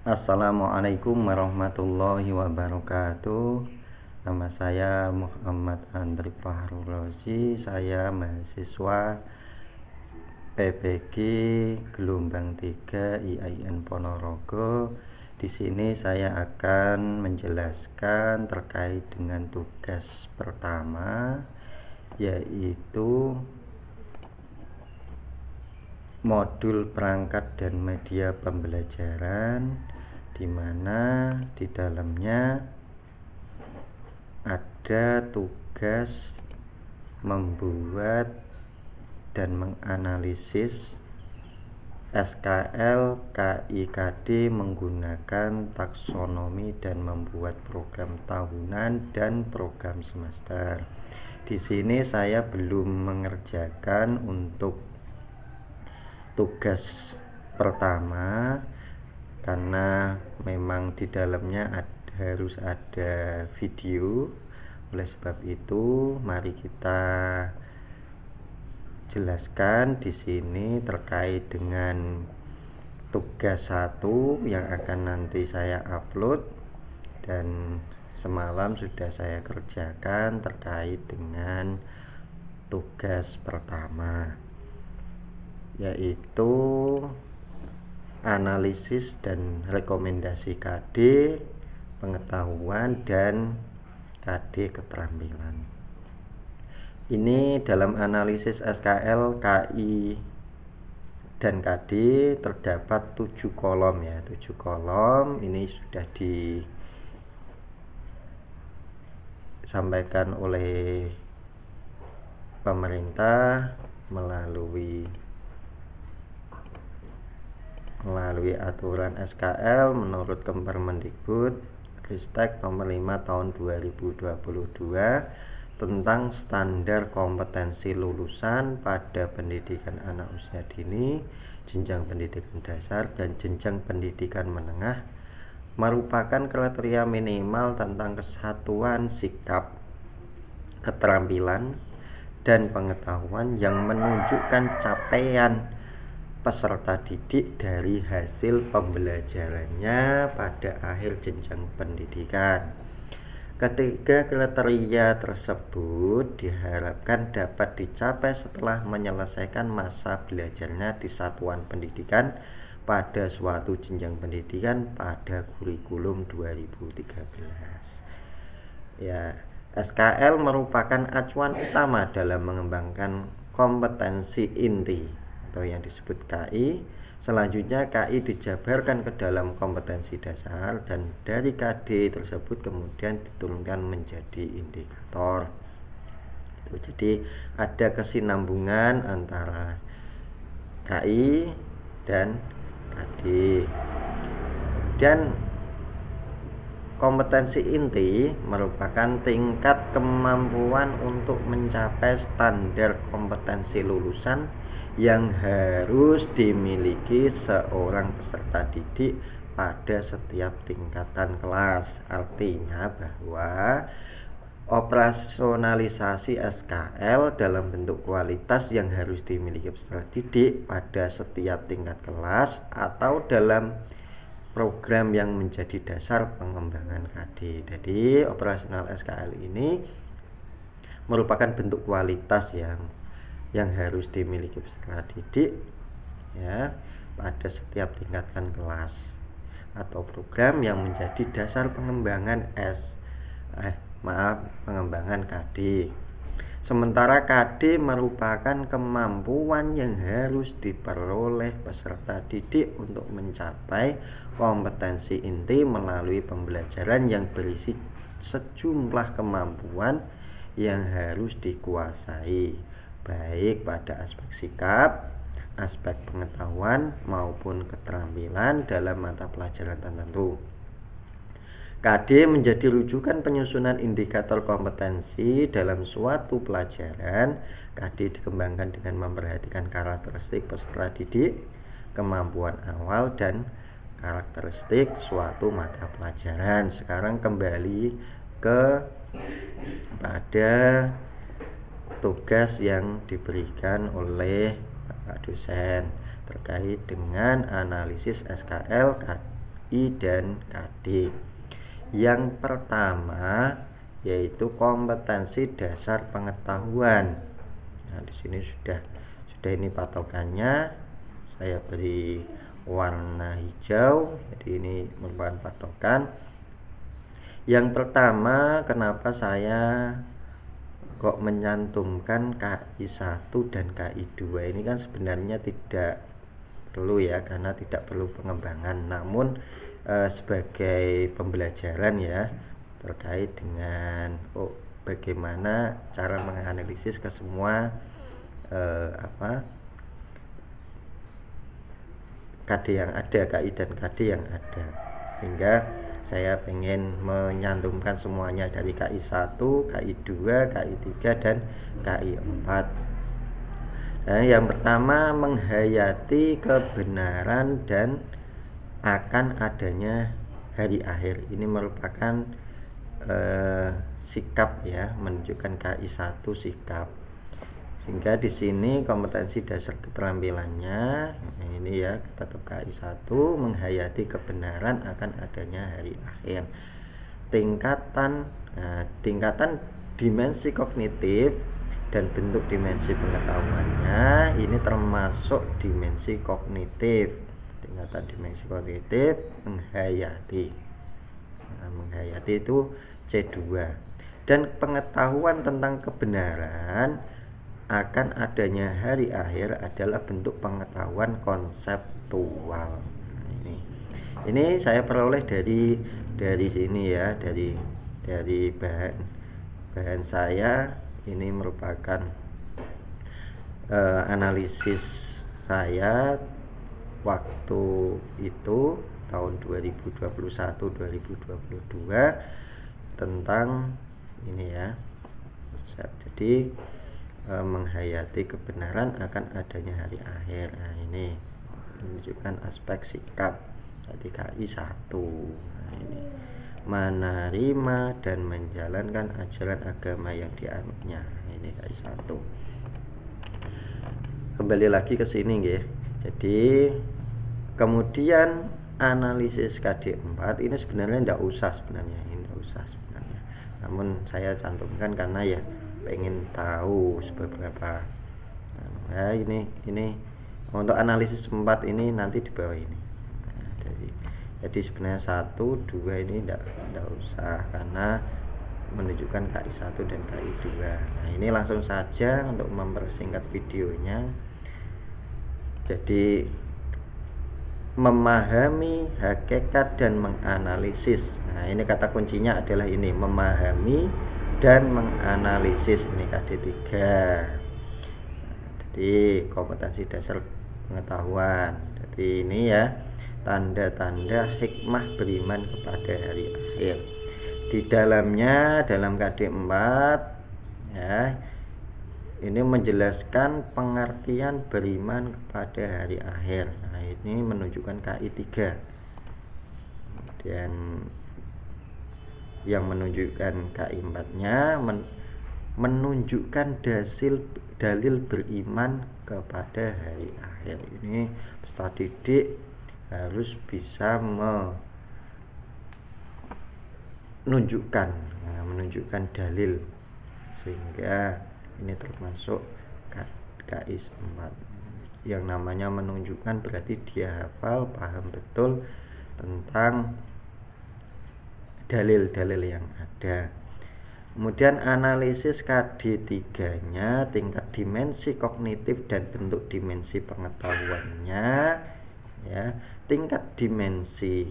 Assalamualaikum warahmatullahi wabarakatuh. Nama saya Muhammad Andri Fahrul Rozi. Saya mahasiswa PPG gelombang 3 IAIN Ponorogo. Di sini saya akan menjelaskan terkait dengan tugas pertama, yaitu modul perangkat dan media pembelajaran, di mana di dalamnya ada tugas membuat dan menganalisis SKL KIKD menggunakan taksonomi dan membuat program tahunan dan program semester. Di sini saya belum mengerjakan untuk tugas pertama karena memang di dalamnya harus ada video. Oleh sebab itu, mari kita jelaskan di sini terkait dengan tugas 1 yang akan nanti saya upload, dan semalam sudah saya kerjakan terkait dengan tugas pertama, yaitu analisis dan rekomendasi KD pengetahuan dan KD keterampilan. Ini dalam analisis SKL KI dan KD terdapat 7 kolom ya, 7 kolom. Ini sudah disampaikan oleh pemerintah melalui aturan SKL menurut Kempermendikbud Ristek nomor 5 tahun 2022 tentang standar kompetensi lulusan pada pendidikan anak usia dini, jenjang pendidikan dasar dan jenjang pendidikan menengah, merupakan kriteria minimal tentang kesatuan sikap, keterampilan dan pengetahuan yang menunjukkan capaian peserta didik dari hasil pembelajarannya pada akhir jenjang pendidikan. Ketiga kriteria tersebut diharapkan dapat dicapai setelah menyelesaikan masa belajarnya di satuan pendidikan pada suatu jenjang pendidikan pada kurikulum 2013. Ya, SKL merupakan acuan utama dalam mengembangkan kompetensi inti atau yang disebut KI. Selanjutnya KI dijabarkan ke dalam kompetensi dasar, dan dari KD tersebut kemudian diturunkan menjadi indikator. Jadi ada kesinambungan antara KI dan KD. Dan kompetensi inti merupakan tingkat kemampuan untuk mencapai standar kompetensi lulusan yang harus dimiliki seorang peserta didik pada setiap tingkatan kelas. Artinya bahwa operasionalisasi SKL dalam bentuk kualitas yang harus dimiliki peserta didik pada setiap tingkat kelas atau dalam program yang menjadi dasar pengembangan KD. Jadi operasional SKL ini merupakan bentuk kualitas yang harus dimiliki peserta didik ya pada setiap tingkatan kelas atau program yang menjadi dasar pengembangan pengembangan KD. Sementara KD merupakan kemampuan yang harus diperoleh peserta didik untuk mencapai kompetensi inti melalui pembelajaran yang berisi sejumlah kemampuan yang harus dikuasai, baik pada aspek sikap, aspek pengetahuan maupun keterampilan dalam mata pelajaran tertentu. KD menjadi rujukan penyusunan indikator kompetensi dalam suatu pelajaran. KD dikembangkan dengan memperhatikan karakteristik peserta didik, kemampuan awal dan karakteristik suatu mata pelajaran. Sekarang kembali pada tugas yang diberikan oleh Bapak dosen terkait dengan analisis SKL KI dan KD. Yang pertama yaitu kompetensi dasar pengetahuan. Nah, di sini sudah ini patokannya. Saya beri warna hijau. Jadi ini merupakan patokan. Yang pertama, kenapa saya kok menyantumkan KI 1 dan KI 2? Ini kan sebenarnya tidak perlu ya, karena tidak perlu pengembangan, namun sebagai pembelajaran ya, terkait dengan bagaimana cara menganalisis ke semua KD yang ada, KI dan KD yang ada, sehingga saya pengen menyantumkan semuanya dari KI 1, KI 2, KI 3 dan KI 4. Nah, yang pertama, menghayati kebenaran dan akan adanya hari akhir. Ini merupakan sikap ya, menunjukkan KI 1 sikap. Sehingga di sini kompetensi dasar keterampilannya ini ya, tetap KI 1, menghayati kebenaran akan adanya hari akhir. Tingkatan dimensi kognitif dan bentuk dimensi pengetahuannya ini termasuk dimensi kognitif. Tingkatan dimensi kognitif menghayati. Menghayati itu C2. Dan pengetahuan tentang kebenaran akan adanya hari akhir adalah bentuk pengetahuan konseptual. Ini saya peroleh dari sini ya, dari bahan saya. Ini merupakan analisis saya waktu itu tahun 2021-2022 tentang ini ya. Jadi menghayati kebenaran akan adanya hari akhir. Nah, ini menunjukkan aspek sikap. Jadi KI 1. Nah, ini menerima dan menjalankan ajaran agama yang dianutnya. Ini KI 1. Kembali lagi ke sini nggih. Jadi kemudian analisis KD 4 ini sebenarnya tidak usah sebenarnya. Namun saya cantumkan karena ya pengen tahu beberapa. Nah, ini untuk analisis 4 ini nanti di bawah ini. Nah, jadi sebenarnya 1, 2 ini tidak usah karena menunjukkan KI 1 dan KI 2. Nah, ini langsung saja untuk mempersingkat videonya. Jadi memahami hakikat dan menganalisis. Nah, ini kata kuncinya adalah ini, memahami dan menganalisis. Ini KD 3. Jadi kompetensi dasar pengetahuan. Jadi ini ya, tanda-tanda hikmah beriman kepada hari akhir. Di dalamnya, dalam KD 4 ya, ini menjelaskan pengertian beriman kepada hari akhir. Nah, ini menunjukkan KI 3. Dan yang menunjukkan KI 4-nya menunjukkan dalil beriman kepada hari akhir. Ini peserta didik harus bisa menunjukkan dalil, sehingga ini termasuk KI 4. Yang namanya menunjukkan berarti dia hafal, paham betul tentang dalil-dalil yang ada. Kemudian analisis KD 3-nya, tingkat dimensi kognitif dan bentuk dimensi pengetahuannya ya. Tingkat dimensi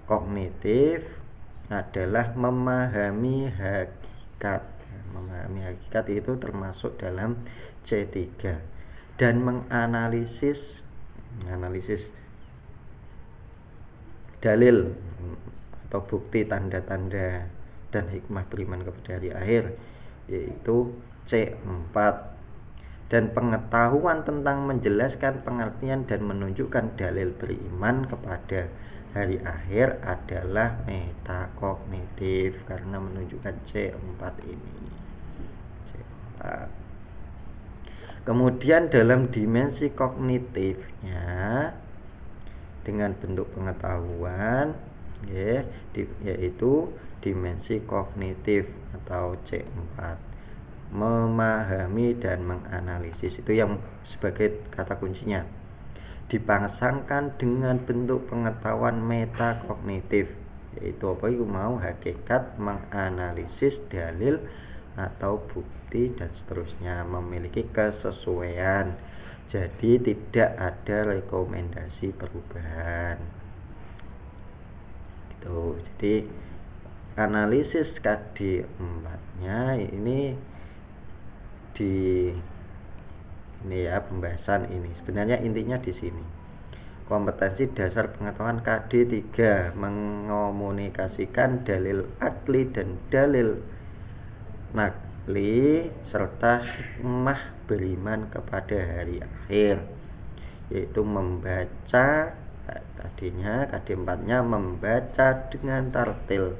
kognitif adalah memahami hakikat. Memahami hakikat itu termasuk dalam C3. Dan menganalisis dalil atau bukti tanda-tanda dan hikmah beriman kepada hari akhir, yaitu C4. Dan pengetahuan tentang menjelaskan pengertian dan menunjukkan dalil beriman kepada hari akhir adalah metakognitif, karena menunjukkan C4 ini. C4. Kemudian dalam dimensi kognitifnya dengan bentuk pengetahuan ya, yaitu dimensi kognitif atau C4. Memahami dan menganalisis itu yang sebagai kata kuncinya. Dipasangkan dengan bentuk pengetahuan metakognitif, yaitu apa itu mau hakikat, menganalisis dalil atau bukti dan seterusnya, memiliki kesesuaian. Jadi tidak ada rekomendasi perubahan. Gitu. Jadi analisis KD4-nya ini ya pembahasan ini. Sebenarnya intinya di sini. Kompetensi dasar pengetahuan KD3 mengomunikasikan dalil akli dan dalil nakli serta hikmah beriman kepada hari akhir, yaitu membaca tadinya KD4-nya membaca dengan tartil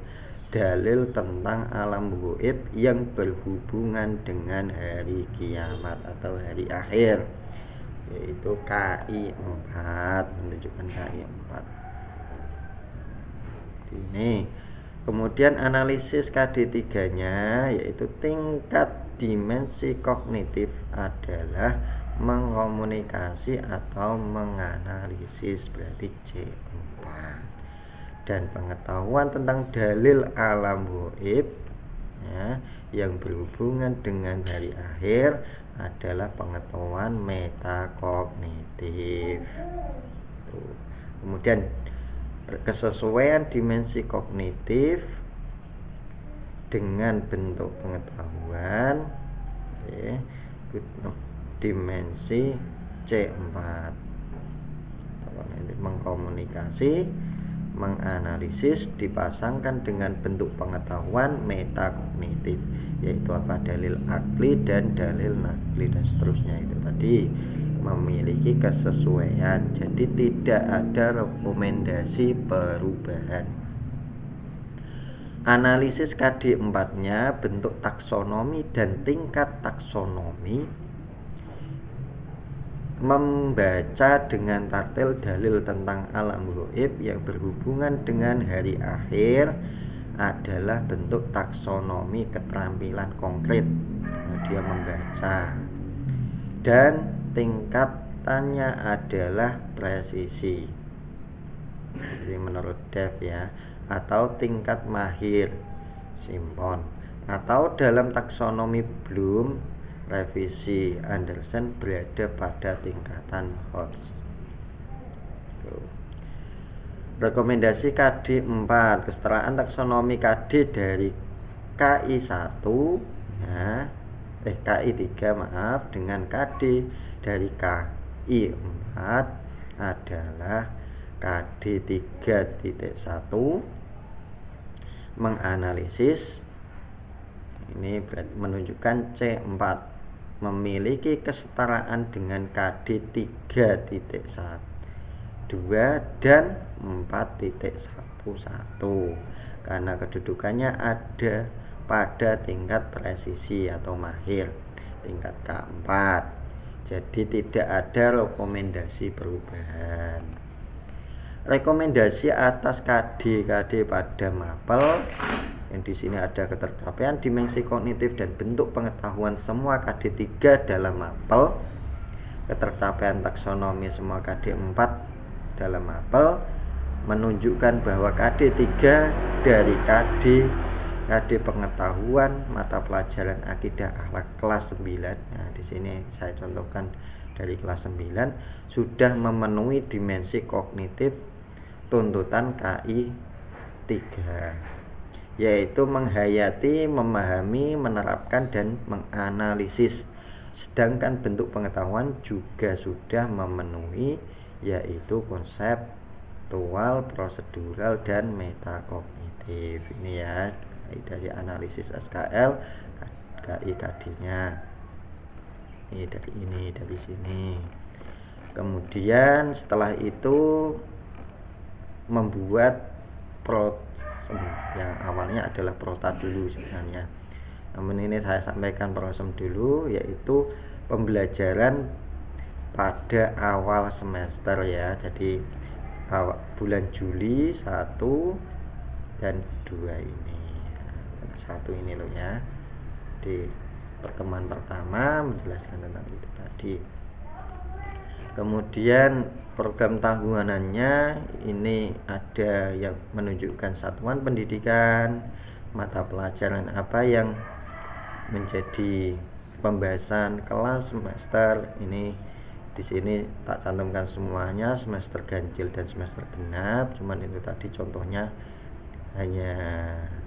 dalil tentang alam gaib yang berhubungan dengan hari kiamat atau hari akhir, yaitu KI4, menunjukkan KI4 ini. Kemudian analisis KD3-nya yaitu tingkat dimensi kognitif adalah mengomunikasi atau menganalisis, berarti C4. Dan pengetahuan tentang dalil alam gaib ya, yang berhubungan dengan hari akhir adalah pengetahuan metakognitif. Kemudian kesesuaian dimensi kognitif dengan bentuk pengetahuan ya, dimensi C4, mengkomunikasi, menganalisis dipasangkan dengan bentuk pengetahuan metakognitif, yaitu apa, dalil akli dan dalil nakli dan seterusnya, itu tadi memiliki kesesuaian. Jadi tidak ada rekomendasi perubahan. Analisis KD4-nya bentuk taksonomi dan tingkat taksonomi, membaca dengan tartil dalil tentang alam gaib yang berhubungan dengan hari akhir adalah bentuk taksonomi keterampilan konkret. Dia membaca, dan tingkatannya adalah presisi, jadi menurut Dev ya, atau tingkat mahir Simpon, atau dalam taksonomi Bloom revisi Anderson berada pada tingkatan Hodge. Rekomendasi KD4, kesetaraan taksonomi KD dari KI1 ya, KI3 maaf, dengan KD dari KI4 adalah KD3.1 menganalisis, ini menunjukkan C4 memiliki kesetaraan dengan KD3.1 2 dan 4.11 karena kedudukannya ada pada tingkat presisi atau mahir tingkat K4. Jadi tidak ada rekomendasi perubahan. Rekomendasi atas KD pada mapel yang di sini ada ketercapaian dimensi kognitif dan bentuk pengetahuan semua KD3 dalam mapel, ketercapaian taksonomi semua KD4 dalam mapel, menunjukkan bahwa KD3 dari KD pengetahuan mata pelajaran akidah akhlak kelas 9. Nah, di sini saya contohkan dari kelas 9 sudah memenuhi dimensi kognitif tuntutan KI 3, yaitu menghayati, memahami, menerapkan dan menganalisis. Sedangkan bentuk pengetahuan juga sudah memenuhi, yaitu konseptual, prosedural dan metakognitif. Ini ya dari analisis SKL KI-KD-nya. Ini dari sini. Kemudian setelah itu membuat prosem yang awalnya adalah prota dulu sebenarnya. Namun ini saya sampaikan prosem dulu, yaitu pembelajaran pada awal semester ya. Jadi bulan Juli 1 dan 2 ini. Satu ini loh ya. Di pertemuan pertama menjelaskan tentang itu tadi. Kemudian program tahunannya ini ada yang menunjukkan satuan pendidikan, mata pelajaran apa yang menjadi pembahasan kelas semester ini. Di sini tak cantumkan semuanya, semester ganjil dan semester genap, cuman itu tadi contohnya hanya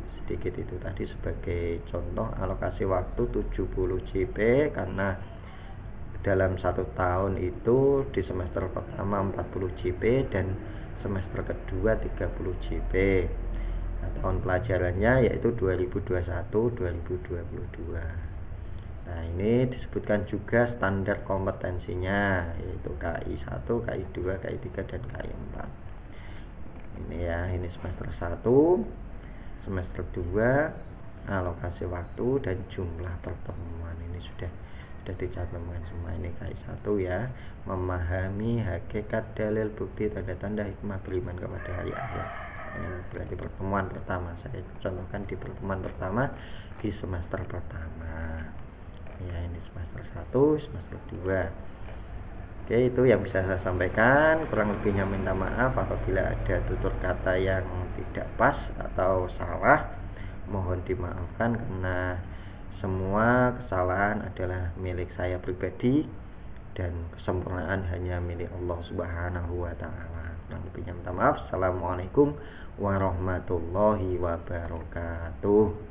sedikit itu tadi sebagai contoh. Alokasi waktu 70 JP karena dalam 1 tahun itu di semester pertama 40 JP dan semester kedua 30 JP. Nah, tahun pelajarannya yaitu 2021-2022. Nah, ini disebutkan juga standar kompetensinya yaitu KI 1, KI 2, KI 3 dan KI 4. Ini ya, ini semester 1, semester 2, alokasi waktu dan jumlah pertemuan ini sudah dicantumkan semua. Ini KI 1 ya, memahami hakikat dalil bukti tanda-tanda hikmah beriman kepada hari akhir. Ini berarti pertemuan pertama, saya contohkan di pertemuan pertama di semester pertama ya. Ini semester 1, semester 2. Oke, itu yang bisa saya sampaikan. Kurang lebihnya minta maaf apabila ada tutur kata yang tidak pas atau salah, mohon dimaafkan karena semua kesalahan adalah milik saya pribadi dan kesempurnaan hanya milik Allah Subhanahu wa taala. Kurang lebihnya minta maaf. Assalamualaikum warahmatullahi wabarakatuh.